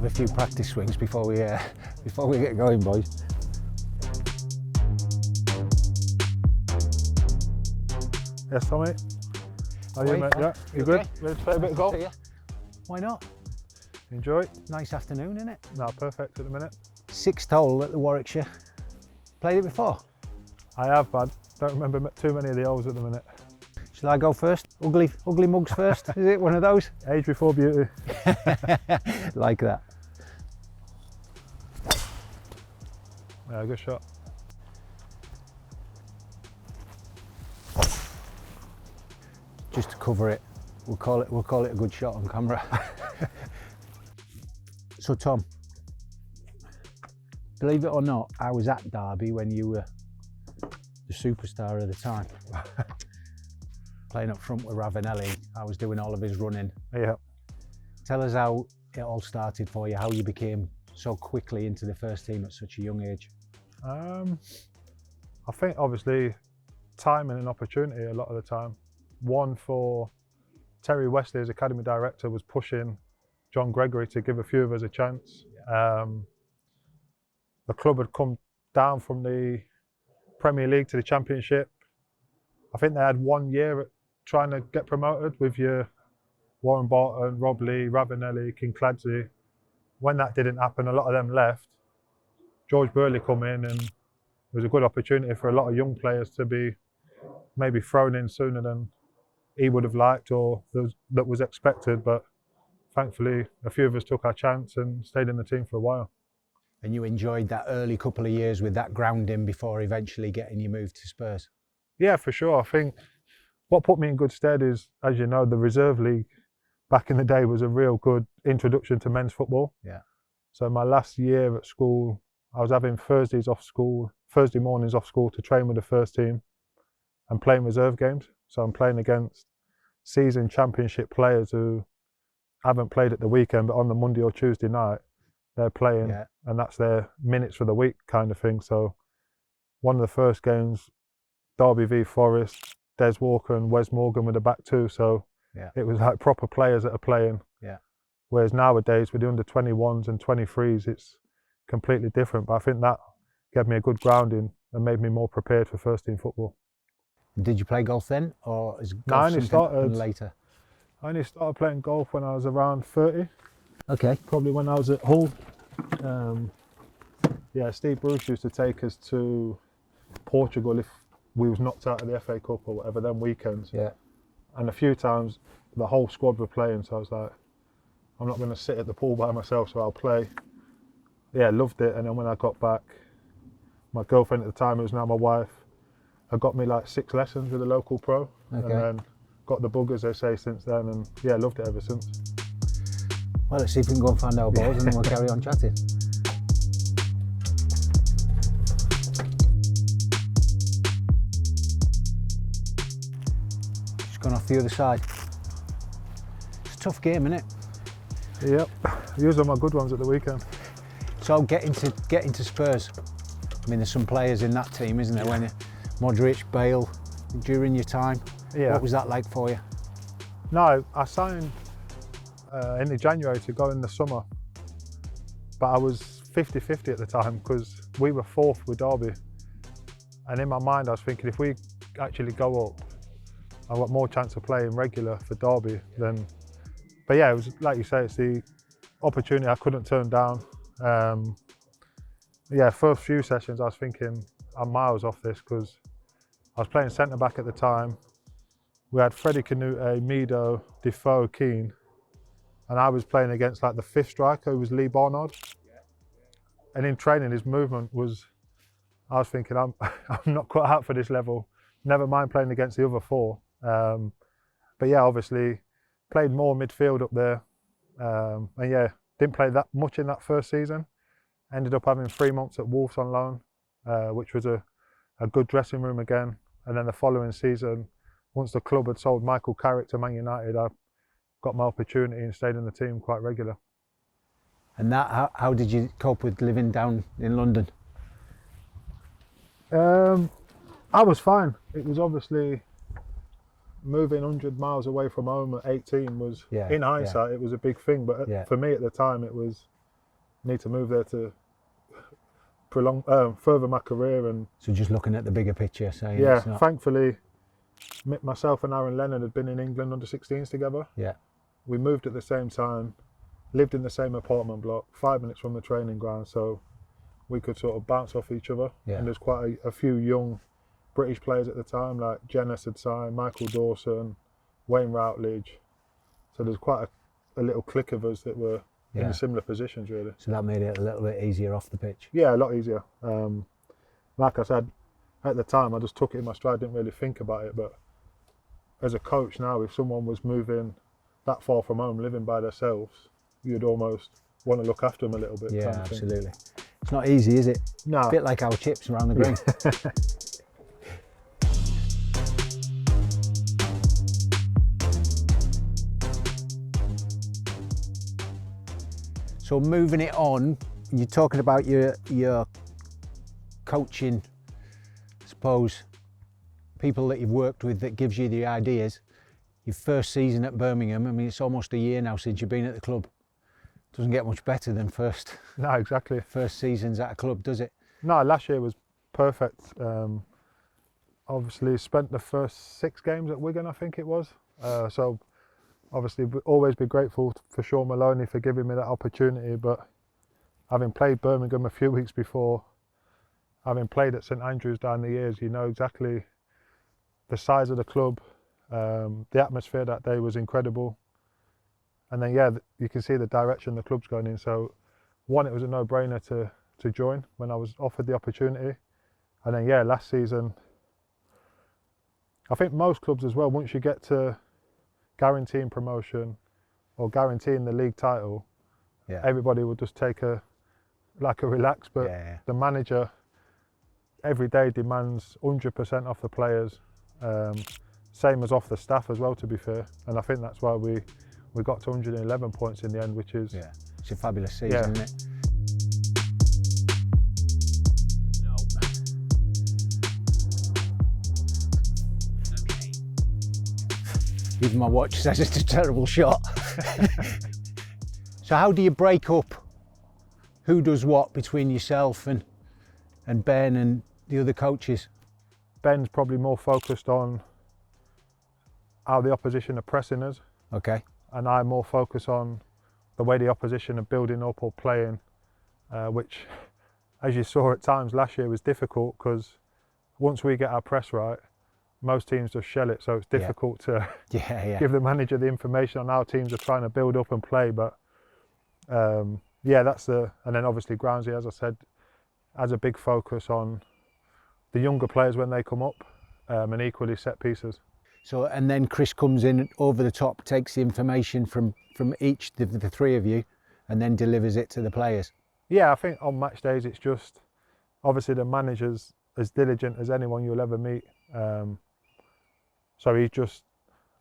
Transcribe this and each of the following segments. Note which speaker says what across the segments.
Speaker 1: have a few practice swings before we get going, boys.
Speaker 2: Yes, Tommy. How are you, mate? Yeah, you good?
Speaker 1: Okay.
Speaker 2: Ready to play a bit of golf?
Speaker 1: Yeah. Why not?
Speaker 2: Enjoy.
Speaker 1: Nice afternoon, isn't it?
Speaker 2: No, perfect at the minute.
Speaker 1: 6th hole at the Warwickshire. Played it before?
Speaker 2: I have, but I don't remember too many of the holes at the minute.
Speaker 1: Shall I go first? Ugly mugs first? Is it one of those?
Speaker 2: Age before beauty.
Speaker 1: Like that.
Speaker 2: Yeah, good shot.
Speaker 1: Just to cover it, we'll call it a good shot on camera. So Tom, believe it or not, I was at Derby when you were the superstar of the time. Playing up front with Ravanelli, I was doing all of his running.
Speaker 2: Yeah.
Speaker 1: Tell us how it all started for you, how you became so quickly into the first team at such a young age.
Speaker 2: I think obviously timing and opportunity a lot of the time. One for Terry Wesley as academy director was pushing John Gregory to give a few of us a chance. The club had come down from the Premier League to the Championship. I think they had 1 year at trying to get promoted with your Warren Barton, Rob Lee, Ravanelli, Kincladze. When that didn't happen, a lot of them left. George Burley come in, and it was a good opportunity for a lot of young players to be maybe thrown in sooner than he would have liked or that was expected. But thankfully, a few of us took our chance and stayed in the team for a while.
Speaker 1: And you enjoyed that early couple of years with that grounding before eventually getting you moved to Spurs?
Speaker 2: Yeah, for sure. I think what put me in good stead is, as you know, the Reserve League back in the day was a real good introduction to men's football.
Speaker 1: Yeah.
Speaker 2: So my last year at school, I was having Thursday mornings off school to train with the first team and playing reserve games. So I'm playing against season championship players who haven't played at the weekend, but on the Monday or Tuesday night, they're playing, and that's their minutes for the week kind of thing. So one of the first games, Derby v Forest, Des Walker and Wes Morgan were the back two. So it was like proper players that are playing.
Speaker 1: Yeah.
Speaker 2: Whereas nowadays with the under 21s and 23s, it's completely different. But I think that gave me a good grounding and made me more prepared for first team football.
Speaker 1: Did you play golf then, or is golf
Speaker 2: No, I only started
Speaker 1: later?
Speaker 2: I only started playing golf when I was around 30.
Speaker 1: Okay.
Speaker 2: Probably when I was at Hull. Steve Bruce used to take us to Portugal if we was knocked out of the FA Cup or whatever, them weekends.
Speaker 1: Yeah.
Speaker 2: And a few times the whole squad were playing, so I was like, I'm not going to sit at the pool by myself, so I'll play. Yeah, loved it. And then when I got back, my girlfriend at the time, who was now my wife, had got me like 6 lessons with a local pro.
Speaker 1: Okay.
Speaker 2: And then got the bug, as they say, since then, and yeah, loved it ever since.
Speaker 1: Well, let's see if we can go and find our balls and then we'll carry on chatting. Just gone off the other side. It's a tough game, isn't it?
Speaker 2: Yep, these are my good ones at the weekend.
Speaker 1: So getting to Spurs, I mean, there's some players in that team, isn't there? When Modric, Bale, during your time, what was that like for you?
Speaker 2: No, I signed in the January to go in the summer, but I was 50-50 at the time because we were 4th with Derby, and in my mind I was thinking if we actually go up, I've got more chance of playing regular for Derby than. But yeah, it was like you say, it's the opportunity I couldn't turn down. First few sessions I was thinking I'm miles off this because I was playing centre back at the time. We had Freddie Canute, Mido, Defoe, Keane, and I was playing against like the 5th striker, who was Lee Barnard. And in training, his movement was, I was thinking I'm not quite out for this level. Never mind playing against the other 4. But yeah, obviously played more midfield up there. And yeah, didn't play that much in that first season. Ended up having 3 months at Wolves on loan, which was a good dressing room again. And then the following season, once the club had sold Michael Carrick to Man United, I got my opportunity and stayed in the team quite regular.
Speaker 1: And that, how did you cope with living down in London?
Speaker 2: I was fine. It was obviously moving 100 miles away from home at 18 was, in hindsight, it was a big thing. But for me at the time, it was need to move there to prolong, further my career. And
Speaker 1: So just looking at the bigger picture, saying
Speaker 2: yeah,
Speaker 1: it's not...
Speaker 2: thankfully, myself and Aaron Lennon had been in England under 16s together.
Speaker 1: Yeah.
Speaker 2: We moved at the same time, lived in the same apartment block, 5 minutes from the training ground, so we could sort of bounce off each other.
Speaker 1: Yeah.
Speaker 2: And there's quite a few young British players at the time, like Jenness had signed, Michael Dawson, Wayne Routledge. So there's quite a little clique of us that were in similar positions, really.
Speaker 1: So that made it a little bit easier off the pitch?
Speaker 2: Yeah, a lot easier. Like I said, at the time, I just took it in my stride, didn't really think about it. But as a coach now, if someone was moving that far from home, living by themselves, you'd almost want to look after them a little bit.
Speaker 1: Yeah, absolutely. It's not easy, is it?
Speaker 2: No.
Speaker 1: A bit like our chips around the green. So moving it on, you're talking about your coaching, I suppose, people that you've worked with that gives you the ideas. Your first season at Birmingham, I mean, it's almost a year now since you've been at the club. Doesn't get much better than first seasons at a club, does it?
Speaker 2: No, last year was perfect. Obviously spent the first 6 games at Wigan, I think it was. So obviously always be grateful for Sean Maloney for giving me that opportunity, but having played Birmingham a few weeks before, having played at St Andrews down the years, you know exactly the size of the club. The atmosphere that day was incredible. And then, yeah, you can see the direction the club's going in. So, one, it was a no-brainer to join when I was offered the opportunity. And then, yeah, last season, I think most clubs as well, once you get to guaranteeing promotion or guaranteeing the league title, everybody will just take a relax. But the manager every day demands 100% off the players, same as off the staff as well, to be fair. And I think that's why we got to 111 points in the end, which is...
Speaker 1: Yeah, it's a fabulous season, isn't it? Even my watch says it's a terrible shot. So how do you break up who does what between yourself and Ben and the other coaches?
Speaker 2: Ben's probably more focused on how the opposition are pressing us.
Speaker 1: Okay.
Speaker 2: And I'm more focused on the way the opposition are building up or playing, which, as you saw at times last year, was difficult because once we get our press right, most teams just shell it. So it's difficult to give the manager the information on how teams are trying to build up and play. But that's and then obviously Groundsy, as I said, has a big focus on the younger players when they come up, and equally set pieces.
Speaker 1: So, and then Chris comes in over the top, takes the information from each, the 3 of you, and then delivers it to the players. Yeah,
Speaker 2: I think on match days it's just, obviously the manager's as diligent as anyone you'll ever meet. So he's just,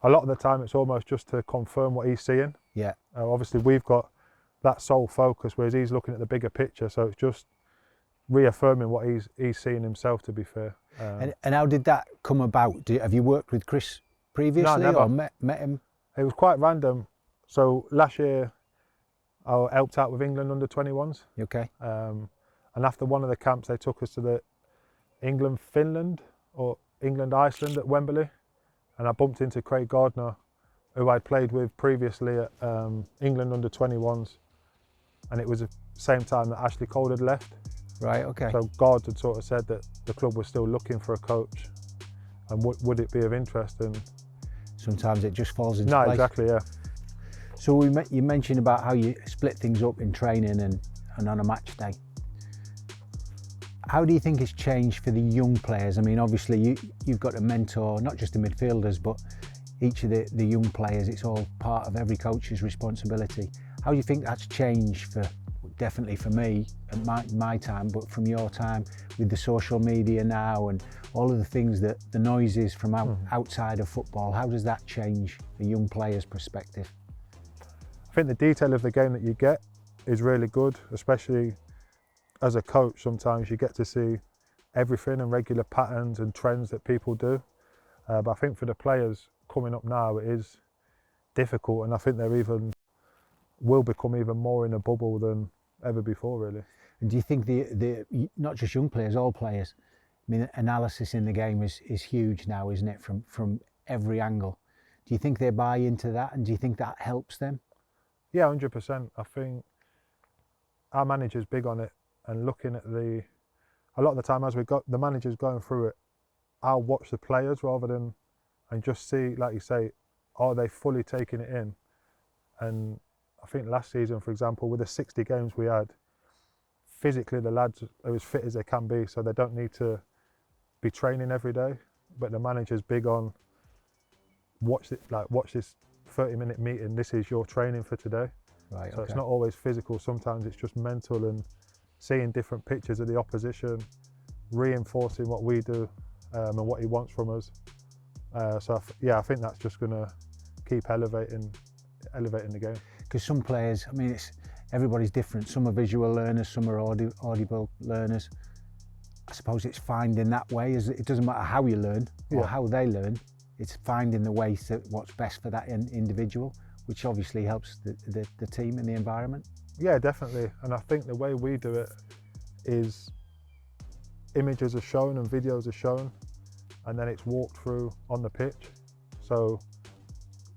Speaker 2: a lot of the time it's almost just to confirm what he's seeing.
Speaker 1: Yeah.
Speaker 2: Obviously we've got that sole focus, whereas he's looking at the bigger picture. So it's just reaffirming what he's seeing himself, to be fair.
Speaker 1: And how did that come about? Have you worked with Chris previously?
Speaker 2: No, never.
Speaker 1: Or met him?
Speaker 2: It was quite random. So last year I helped out with England under 21s.
Speaker 1: Okay.
Speaker 2: And after one of the camps they took us to the England-Finland or England-Iceland at Wembley. And I bumped into Craig Gardner, who I'd played with previously at England under 21s. And it was the same time that Ashley Cole had left.
Speaker 1: Right, okay.
Speaker 2: So Gard had sort of said that the club was still looking for a coach, and would it be of interest? And
Speaker 1: sometimes it just falls into place.
Speaker 2: No, exactly, yeah.
Speaker 1: So you mentioned about how you split things up in training and on a match day. How do you think it's changed for the young players? I mean, obviously you've got to mentor not just the midfielders, but each of the young players. It's all part of every coach's responsibility. How do you think that's changed for, definitely for me at my time, but from your time with the social media now and all of the things that the noises from outside of football? How does that change a young player's perspective?
Speaker 2: I think the detail of the game that you get is really good, especially as a coach. Sometimes you get to see everything and regular patterns and trends that people do. But I think for the players coming up now, it is difficult, and I think they're will become even more in a bubble than ever before, really.
Speaker 1: And do you think the not just young players, all players, I mean, analysis in the game is huge now, isn't it, from every angle? Do you think they buy into that, and do you think that helps them?
Speaker 2: Yeah, 100%. I think our manager's big on it, and looking at a lot of the time as the manager's going through it, I'll watch the players rather than, and just see, like you say, are they fully taking it in? And I think last season, for example, with the 60 games we had, physically the lads are as fit as they can be, so they don't need to be training every day. But the manager's big on watch this 30-minute meeting. This is your training for today.
Speaker 1: Right.
Speaker 2: So it's not always physical. Sometimes it's just mental and seeing different pictures of the opposition, reinforcing what we do and what he wants from us. I think that's just going to keep elevating the game.
Speaker 1: Because some players, I mean, everybody's different. Some are visual learners, some are audible learners. I suppose it's finding that way. It doesn't matter how you learn or how they learn. It's finding the way to what's best for that individual, which obviously helps the team and the environment.
Speaker 2: Yeah, definitely. And I think the way we do it is images are shown and videos are shown, and then it's walked through on the pitch. So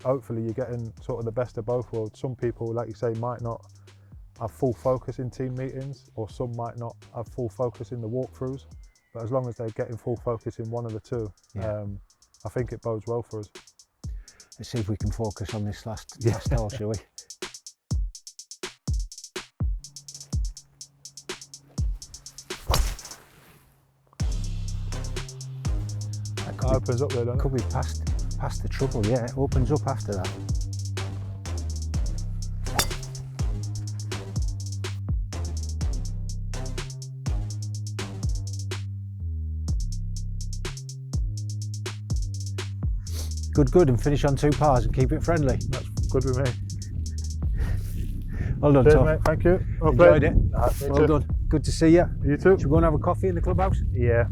Speaker 2: hopefully you're getting sort of the best of both worlds. Some people, like you say, might not have full focus in team meetings, or some might not have full focus in the walkthroughs. But as long as they're getting full focus in one of the two, I think it bodes well for us.
Speaker 1: Let's see if we can focus on this last hole, shall we?
Speaker 2: That opens up there, doesn't it?
Speaker 1: Could be past the trouble, yeah. It opens up after that. Good, and finish on 2 pars and keep it friendly.
Speaker 2: That's good with me.
Speaker 1: Well done,
Speaker 2: Cheers,
Speaker 1: Tom.
Speaker 2: mate. Thank you.
Speaker 1: Enjoyed it. Well done. Good to see you.
Speaker 2: You too.
Speaker 1: Should we go and have a coffee in the clubhouse?
Speaker 2: Yeah.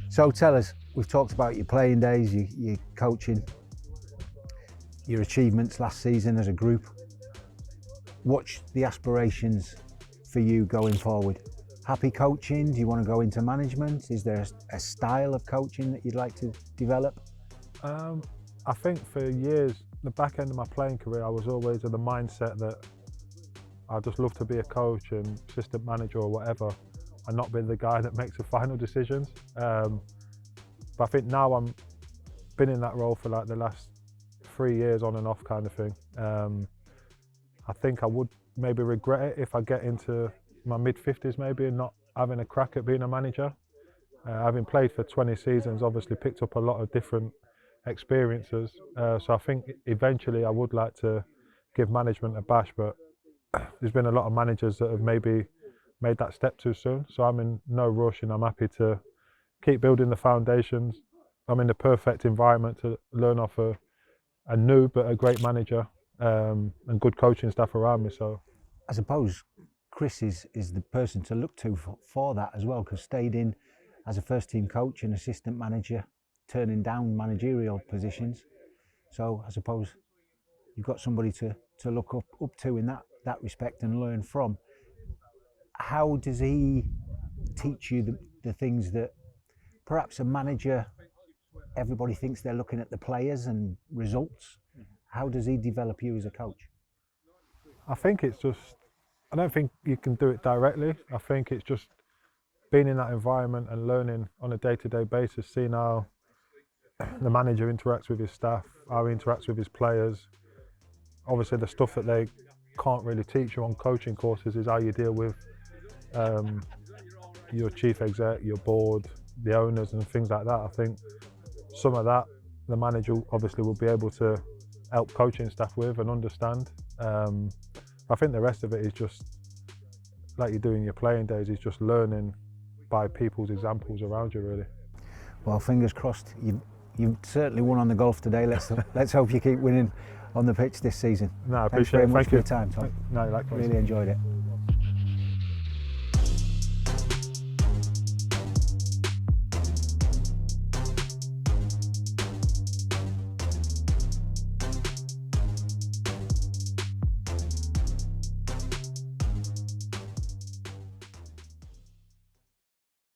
Speaker 1: So tell us, we've talked about your playing days, your coaching, your achievements last season as a group. What's the aspirations for you going forward? Happy coaching? Do you want to go into management? Is there a style of coaching that you'd like to develop?
Speaker 2: I think for years, the back end of my playing career, I was always of the mindset that I just love to be a coach and assistant manager or whatever, and not be the guy that makes the final decisions. But I think now I'm been in that role for like the last 3 years on and off kind of thing. I think I would maybe regret it if I get into my mid-50s maybe and not having a crack at being a manager. Having played for 20 seasons, obviously picked up a lot of different experiences. So I think eventually I would like to give management a bash, but there's been a lot of managers that have maybe made that step too soon. So I'm in no rush, and I'm happy to keep building the foundations. I'm in the perfect environment to learn off a new but a great manager, and good coaching staff around me. So
Speaker 1: I suppose Chris is the person to look to for that as well, because stayed in as a first team coach and assistant manager, turning down managerial positions. So I suppose you've got somebody to look up to in that respect and learn from. How does he teach you the things that perhaps a manager, everybody thinks they're looking at the players and results? How does he develop you as a coach?
Speaker 2: I think it's just, I don't think you can do it directly. I think it's just being in that environment and learning on a day-to-day basis, seeing how the manager interacts with his staff, how he interacts with his players. Obviously the stuff that they can't really teach you on coaching courses is how you deal with your chief exec, your board, the owners and things like that. I think some of that the manager obviously will be able to help coaching staff with and understand. I think the rest of it is just like you do in your playing days, is just learning by people's examples around you, really.
Speaker 1: Well, fingers crossed. You've certainly won on the golf today. Let's hope you keep winning on the pitch this season.
Speaker 2: No, I
Speaker 1: Thanks
Speaker 2: appreciate
Speaker 1: very
Speaker 2: it.
Speaker 1: much
Speaker 2: Thank
Speaker 1: for
Speaker 2: you.
Speaker 1: your time, Tom.
Speaker 2: No, likewise.
Speaker 1: Really enjoyed it.